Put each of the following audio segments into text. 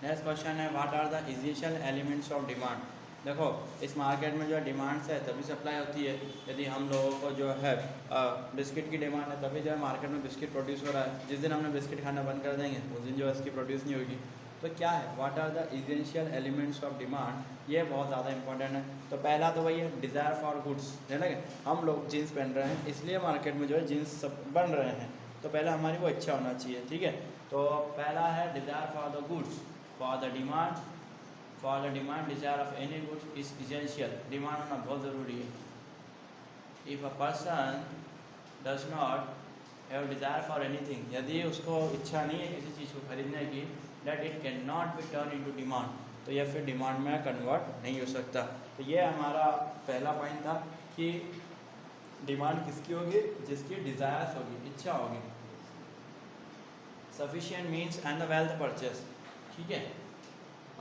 Next question है what are the essential elements of demand. देखो इस मार्केट में जो डिमांड्स है तभी सप्लाई होती है। यदि हम लोगों को जो है बिस्किट की डिमांड है तभी जो है मार्केट में बिस्किट प्रोड्यूस हो रहा है। जिस दिन हमने बिस्किट खाना बंद कर देंगे उस दिन जो है इसकी प्रोड्यूस नहीं होगी। तो क्या है what are the essential elements of demand, ये बहुत ज़्यादा इंपॉर्टेंट है। तो पहला तो वही है डिज़ायर फॉर गुड्स, है ना। हम लोग जीन्स पहन रहे हैं इसलिए मार्केट में जो है जीन्स सब बन रहे हैं, तो पहले हमारी वो इच्छा होना चाहिए, ठीक है। तो पहला है desire for the goods, for the demand desire of any goods is essential. Demand होना बहुत ज़रूरी है। If a person does not have desire for anything, यदि उसको इच्छा नहीं है किसी चीज़ को खरीदने की, that it can not be turn into demand, तो यह फिर डिमांड में कन्वर्ट नहीं हो सकता। तो ये हमारा पहला पॉइंट था कि डिमांड किसकी होगी, जिसकी डिज़ायर्स होगी, इच्छा होगी। Sufficient means and the wealth purchase, ठीक है।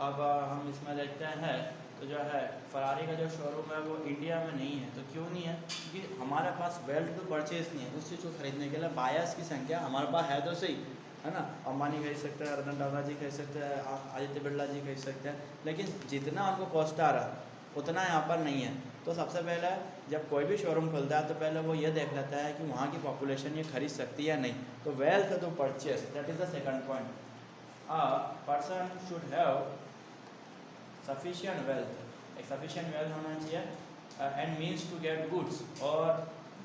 अब हम इसमें देखते हैं तो जो है फरारी का जो शोरूम है वो इंडिया में नहीं है। तो क्यों नहीं है, क्योंकि हमारे पास वेल्थ टू परचेस नहीं है उस चीज़ को खरीदने के लिए। बायर्स की संख्या हमारे पास है तो सही, है ना। अंबानी खरीद सकते हैं, रतन टाटा जी खरीद सकते हैं, आदित्य बिरला जी खरीद सकते हैं, लेकिन जितना उनको कॉस्ट आ रहा है उतना यहाँ पर नहीं है। तो सबसे पहले जब कोई भी शोरूम खुलता है तो पहले वो ये देख लेता है कि वहाँ की पॉपुलेशन ये खरीद सकती है या नहीं। तो wealth to purchase, that is the second point. A person should have sufficient wealth, एक सफिशिएंट वेल्थ होना चाहिए and means to get goods, और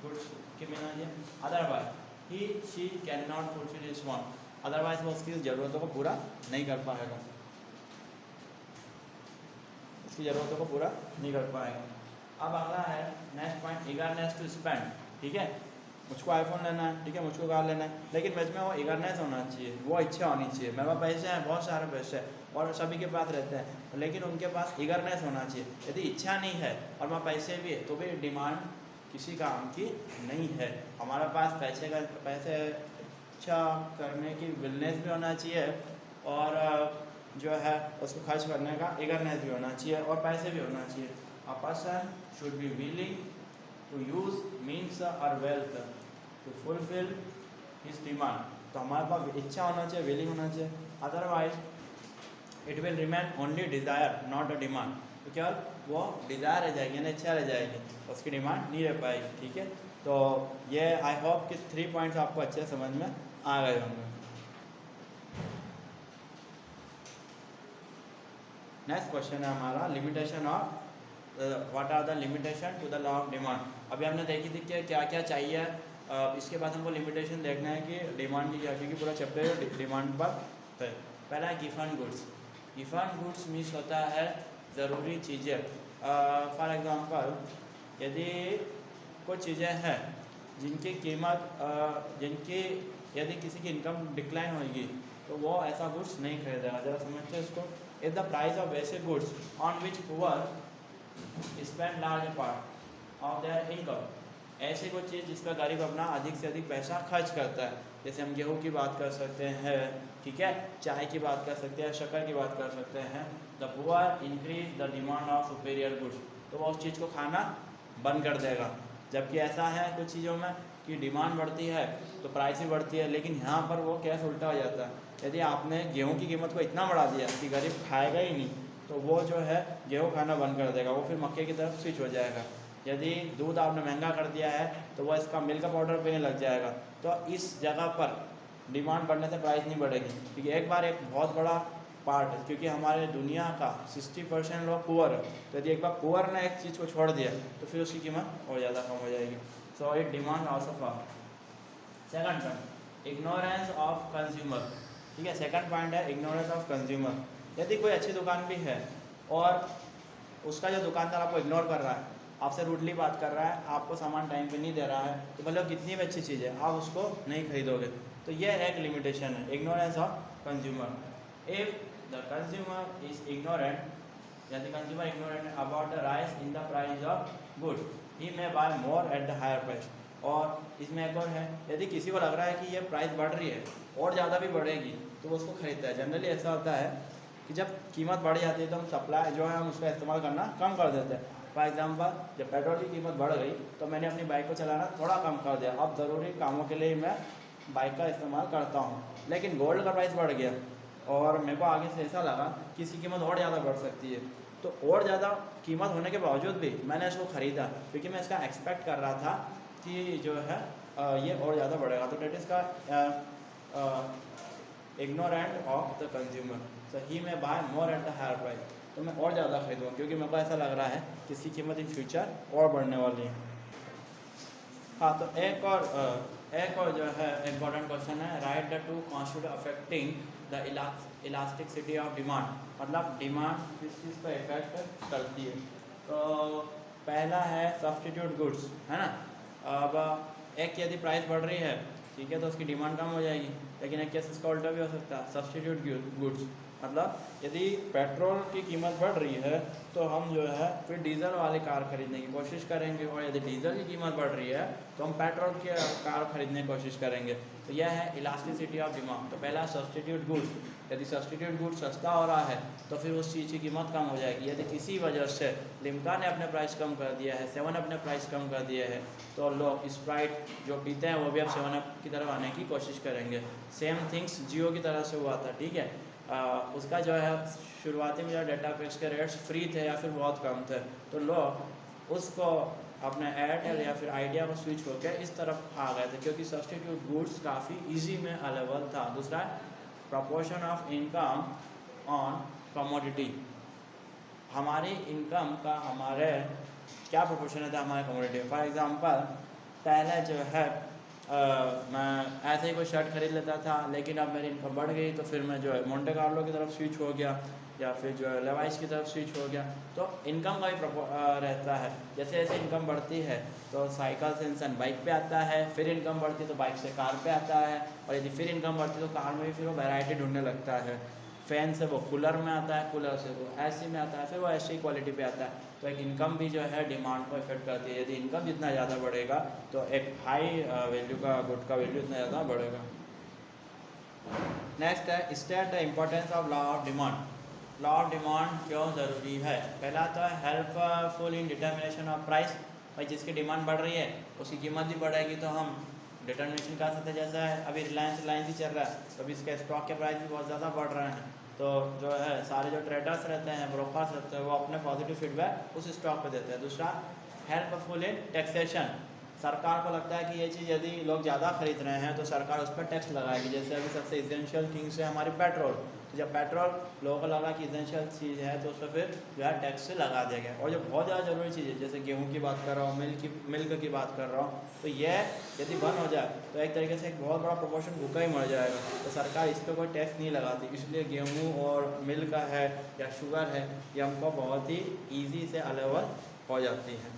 गुड्स के मिलना चाहिए। Otherwise he she can not fulfil his want, otherwise वो उसकी ज़रूरतों को पूरा नहीं कर पाएगा, उसकी ज़रूरतों को पूरा नहीं कर पाएगा। अब अगला है next point, eagerness to spend, ठीक है। मुझको आईफोन लेना है, ठीक है, मुझको कार लेना है, लेकिन मुझ में वो ईगरनेस होना चाहिए, वो इच्छा होनी चाहिए। मेरे पास पैसे हैं, बहुत सारे पैसे हैं और सभी के पास रहते हैं, लेकिन उनके पास ईगरनेस होना चाहिए। यदि इच्छा नहीं है और मैं पैसे भी है तो भी डिमांड किसी काम की नहीं है। हमारे पास पैसे इच्छा करने की विलनेस भी होना चाहिए, और जो है उसको खर्च करने का ईगरनेस भी होना चाहिए, और पैसे भी होना चाहिए। A person should be willing to use means और wealth to fulfil his demand. तो हमारे पास इच्छा होना चाहिए, विलिंग होना चाहिए, otherwise it will remain only desire not a demand. तो क्या वो डिज़ायर रह जाएगी ना, इच्छा रह जाएगी, उसकी डिमांड नहीं रह पाएगी, ठीक है। तो ये आई होप कि 3 पॉइंट्स आपको अच्छे समझ में आ गए होंगे। नेक्स्ट क्वेश्चन है हमारा limitation of, what are the limitation to the law of demand. अभी हमने देखी थी कि क्या क्या चाहिए, इसके बाद हमको लिमिटेशन देखना है कि डिमांड की क्या, क्योंकि पूरा चैप्टर डिमांड पर है। पहला है given goods. Given goods means होता है ज़रूरी चीज़ें। फॉर एग्जांपल यदि कुछ चीज़ें हैं जिनकी कीमत जिनकी यदि किसी की इनकम डिक्लाइन होगी तो वो ऐसा गुड्स नहीं खरीदेगा। ज़रा समझते हैं इसको। If the price of basic goods on which poor spend large part of their income, ऐसी कोई चीज़ जिस पर गरीब अपना अधिक से अधिक पैसा खर्च करता है, जैसे हम गेहूँ की बात कर सकते हैं, ठीक है, चाय की बात कर सकते हैं, शक्कर की बात कर सकते हैं। The poor increase the demand of superior goods, तो वो उस चीज़ को खाना बंद कर देगा। जबकि ऐसा है कुछ चीज़ों में कि डिमांड बढ़ती है तो प्राइस भी बढ़ती है, लेकिन यहाँ पर वो केस उल्टा हो जाता है। यदि आपने गेहूँ की कीमत को इतना बढ़ा दिया कि गरीब खाएगा ही नहीं, तो वो जो है गेहूँ खाना बंद कर देगा, वो फिर मक्के की तरफ स्विच हो जाएगा। यदि दूध आपने महंगा कर दिया है तो वो इसका मिल्क पाउडर पीने लग जाएगा। तो इस जगह पर डिमांड बढ़ने से प्राइस नहीं बढ़ेगी, क्योंकि एक बार एक बहुत बड़ा पार्ट है, क्योंकि हमारे दुनिया का 60% लोग पुअर है। तो यदि एक बार पुअर ने एक चीज़ को छोड़ दिया तो फिर उसकी कीमत और ज़्यादा कम हो जाएगी। So it demand also for. Second point ignorance of consumer, ठीक है। सेकंड पॉइंट है इग्नोरेंस ऑफ कंज्यूमर। यदि कोई अच्छी दुकान भी है और उसका जो दुकानदार आपको इग्नोर कर रहा है, आपसे रूडली बात कर रहा है, आपको सामान टाइम पे नहीं दे रहा है, तो मतलब कितनी भी अच्छी चीज़ है आप उसको नहीं खरीदोगे। तो यह एक लिमिटेशन है, ignorance of consumer. If the consumer is ignorant, यदि consumer ignorant about the rise in the price of good, he may buy more at the higher price. और इसमें एक और है, यदि किसी को लग रहा है कि ये प्राइस बढ़ रही है और ज़्यादा भी बढ़ेगी तो वो उसको खरीदता है। जनरली ऐसा होता है कि जब कीमत बढ़ जाती है तो हम सप्लाई जो है हम उसका इस्तेमाल करना कम कर देते हैं। फॉर एग्जांपल जब पेट्रोल की कीमत बढ़ गई तो मैंने अपनी बाइक को चलाना थोड़ा कम कर दिया, अब ज़रूरी कामों के लिए मैं बाइक का इस्तेमाल करता हूँ। लेकिन गोल्ड का प्राइस बढ़ गया और मेरे को आगे से ऐसा लगा कि इसकी कीमत और ज़्यादा बढ़ सकती है, तो और ज़्यादा कीमत होने के बावजूद भी मैंने इसको ख़रीदा क्योंकि मैं इसका एक्सपेक्ट कर रहा था कि जो है ये और ज़्यादा बढ़ेगा। तो डेट इज़ का ignorant of the consumer, so he may buy more at the higher price, तो मैं और ज़्यादा खरीदूँगा क्योंकि मेरे को ऐसा लग रहा है कि इसकी कीमत इन फ्यूचर और बढ़ने वाली है। हाँ, तो एक और जो है इम्पोर्टेंट क्वेश्चन है, right the two constitute affecting the elasticity of demand, मतलब डिमांड किस चीज़ पर इफेक्ट करती है। तो पहला है सब्सटीट्यूट गुड्स, है ना। अब एक यदि प्राइस बढ़ रही है, ठीक है, तो उसकी डिमांड कम हो जाएगी, लेकिन एक केस इसका उल्टा भी हो सकता है, सब्सटीट्यूट गुड्स, मतलब यदि पेट्रोल की कीमत बढ़ रही है तो हम जो है फिर डीजल वाली कार खरीदने की कोशिश करेंगे, और यदि डीजल की कीमत बढ़ रही है तो हम पेट्रोल की कार खरीदने की कोशिश करेंगे। तो यह है इलास्टिसिटी ऑफ डिमांड। तो पहला सब्सटीट्यूट गुड्स, यदि सब्सटीट्यूट गुड्स सस्ता हो रहा है तो फिर उस चीज़ की कीमत कम हो जाएगी। यदि किसी वजह से लिम्का ने अपने प्राइस कम कर दिया है, 7 अपने प्राइस कम कर दिया है, तो लोग स्प्राइट जो पीते हैं वो भी अब 7 की तरफ आने की कोशिश करेंगे। सेम थिंग्स जियो की तरह से हुआ था, ठीक है। उसका जो है शुरुआती में जो डेटा पैक्स के रेट्स फ्री थे या फिर बहुत कम थे, तो लोग उसको अपने एयरटेल या फिर आइडिया को स्विच होकर इस तरफ आ गए थे क्योंकि सब्सटीट्यूट गुड्स काफ़ी इजी में अवेलेबल था। दूसरा proportion of income on commodity, हमारी इनकम का हमारे क्या प्रोपोर्शन है हमारे कमोडिटी। फॉर एग्जांपल पहले जो है मैं ऐसे ही कोई शर्ट खरीद लेता था, लेकिन अब मेरी इनकम बढ़ गई तो फिर मैं जो है मोंटे कार्लो की तरफ स्विच हो गया या फिर जो है लेवाइस की तरफ स्विच हो गया। तो इनकम का भी रहता है, जैसे जैसे इनकम बढ़ती है तो साइकिल से इंसान बाइक पे आता है, फिर इनकम बढ़ती है तो बाइक से कार पे आता है, और यदि फिर इनकम बढ़ती है तो कार में भी फिर वो वैरायटी ढूंढने लगता है। फ़ैन से वो कूलर में आता है, कूलर से वो एसी में आता है, फिर वो ऐसी क्वालिटी पे आता है। तो एक इनकम भी जो है डिमांड को इफेक्ट करती है। यदि इनकम जितना ज़्यादा बढ़ेगा तो एक हाई वैल्यू का गुड का वैल्यू इतना ज़्यादा बढ़ेगा। नेक्स्ट है state the importance of law of demand. Law of demand क्यों ज़रूरी है। पहला तो है helpful in determination of price, भाई जिसकी डिमांड बढ़ रही है उसकी कीमत भी बढ़ेगी तो हम डिटर्मिनेशन कर सकते हैं। जैसा है अभी रिलायंस ही चल रहा है, तो अभी इसके स्टॉक के प्राइस भी बहुत ज़्यादा बढ़ रहे हैं, तो जो है सारे जो ट्रेडर्स रहते हैं, ब्रोकर्स रहते हैं, वो अपने पॉजिटिव फीडबैक उस स्टॉक पे देते हैं। दूसरा हेल्पफुल इन टैक्सेशन, सरकार को लगता है कि ये चीज़ यदि लोग ज़्यादा खरीद रहे हैं तो सरकार उस पर टैक्स लगाएगी। जैसे अभी सबसे इसेंशियल थिंग्स है हमारी पेट्रोल, तो जब पेट्रोल लोगों को लगा कि इसेंशियल चीज़ है तो उस पर फिर जो है टैक्स से लगा दिया गया। और जो बहुत ज़्यादा ज़रूरी चीज़ है जैसे गेहूँ की बात कर रहा हूँ, मिल्क की बात कर रहा हूँ, तो यह यदि बंद हो जाए तो एक तरीके से एक बहुत बड़ा प्रोपोर्शन भूखा ही मर जाएगा। तो सरकार इस पर कोई टैक्स नहीं लगाती, इसलिए गेहूँ और मिल्क है या शुगर है ये हमको बहुत ही ईजी से अवेलेबल हो जाती है।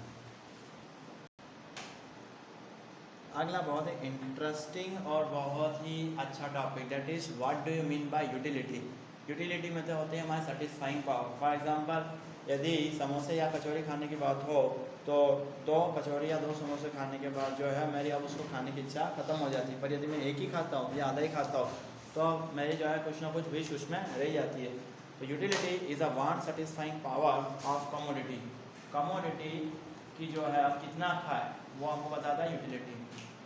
अगला बहुत ही इंटरेस्टिंग और बहुत ही अच्छा topic, that is what do you mean by utility. Utility में तो होते हैं हमारे सेटिस्फाइंग पावर। फॉर एग्जांपल यदि समोसे या कचौड़ी खाने की बात हो तो 2 कचौड़ी या 2 समोसे खाने के बाद जो है मेरी अब उसको खाने की इच्छा ख़त्म हो जाती है। पर यदि मैं एक ही खाता हूँ या आधा ही खाता हूँ तो मेरी जो है कुछ ना कुछ विश उसमें रह जाती है। तो utility is a want satisfying power of commodity. Commodity की जो है आप कितना खाए वो आपको बताता है utility.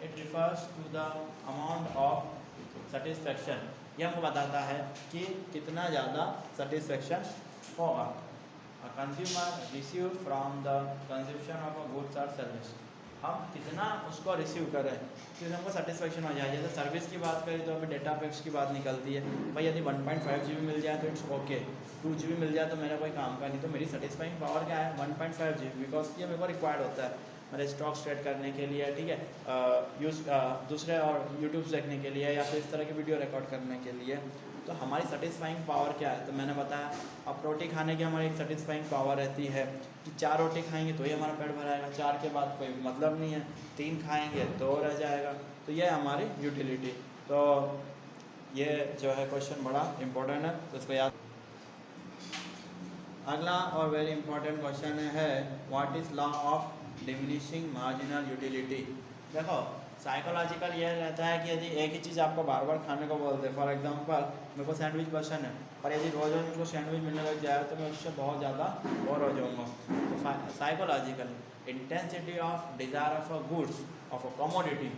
It refers to the amount of satisfaction, ये हमको बताता है कि कितना ज़्यादा सेटिस्फेक्शन होगा। Consumer receive from the consumption of a goods और सर्विस, हम कितना उसको रिसीव करें कि हमको सेटिस्फेक्शन हो जाए। जैसे सर्विस की बात करें तो अभी डेटा पैक्स की बात निकलती है, भाई यदि 1.5 GB मिल जाए तो इट्स ओके, 2 GB मिल जाए तो मेरा कोई काम का नहीं। तो मेरी सेटिस्फाइंग पावर क्या है 1.5 GB, बिकॉज ये मेरे को रिक्वायर्ड होता है मेरे स्टॉक ट्रेड करने के लिए, ठीक है, दूसरे और यूट्यूब देखने के लिए या फिर इस तरह की वीडियो रिकॉर्ड करने के लिए। तो हमारी सेटिस्फाइंग पावर क्या है, तो मैंने बताया अब रोटी खाने की हमारी एक सेटिस्फाइंग पावर रहती है कि 4 रोटी खाएंगे तो ही हमारा पेट भराएगा, 4 के बाद कोई मतलब नहीं है, 3 खाएंगे तो रह जाएगा। तो ये है हमारी यूटिलिटी। तो ये जो है क्वेश्चन बड़ा इंपॉर्टेंट है, तो इसको याद। अगला और वेरी इंपॉर्टेंट क्वेश्चन है what is law of diminishing marginal utility. देखो साइकोलॉजिकल ये रहता है कि यदि एक ही चीज़ आपको बार बार खाने को बोलते हैं, फॉर एग्जांपल मेरे को सैंडविच पसंद है और यदि रोज़ रोज़ मुझको सैंडविच मिलने लग जाए तो मैं उससे बहुत ज़्यादा बोर हो जाऊँगा। तो psychological intensity of desire of a goods of a commodity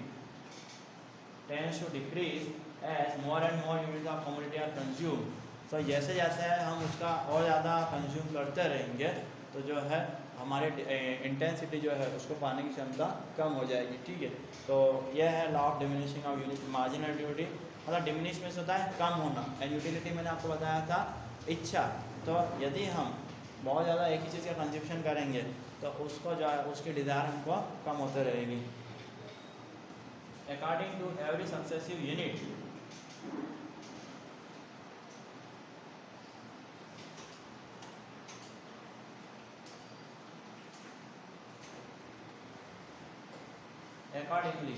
tends to decrease as more and more unit of commodity are consume. तो जैसे जैसे हम उसका और ज़्यादा कंज्यूम करते रहेंगे तो जो है हमारे इंटेंसिटी जो है उसको पाने की क्षमता कम हो जाएगी, ठीक है। तो यह है law of diminishing of unit. Marginal utility मतलब डिमिनिश में से होता है कम होना, एंड यूटिलिटी मैंने आपको बताया था इच्छा। तो यदि हम बहुत ज़्यादा एक ही चीज़ का कंजप्शन करेंगे तो उसको जो है उसकी डिज़ायर हमको कम होते रहेगी। According to every successive unit accordingly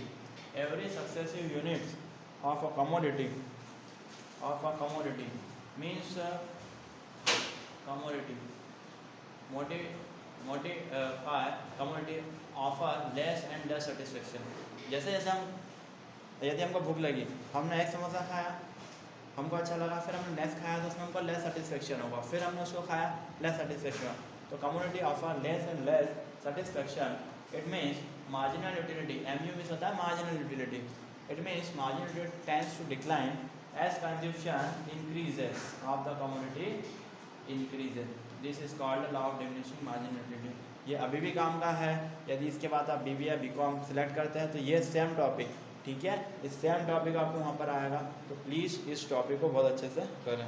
every successive units of a commodity means commodity modify commodity offer less and less satisfaction। जैसे जैसे हम यदि हमको भूख लगी, हमने एक समोसा खाया, हमको अच्छा लगा, फिर हमने नेक्स्ट खाया तो उसमें हमको लेस सेटिस्फेक्शन होगा, फिर हमने उसको खाया लेस सेटिस्फेक्शन। तो community offer less and less satisfaction. It means marginal utility, MU means होता है marginal utility. It means marginal utility tends to decline as consumption increases of the community increases. This is called law of diminishing marginal utility. ये अभी भी काम का है। यदि इसके बाद आप BBA या BCom सेलेक्ट करते हैं तो ये सेम टॉपिक, ठीक है, इस सेम टॉपिक आपको वहाँ पर आएगा। तो प्लीज़ इस टॉपिक को बहुत अच्छे से करें।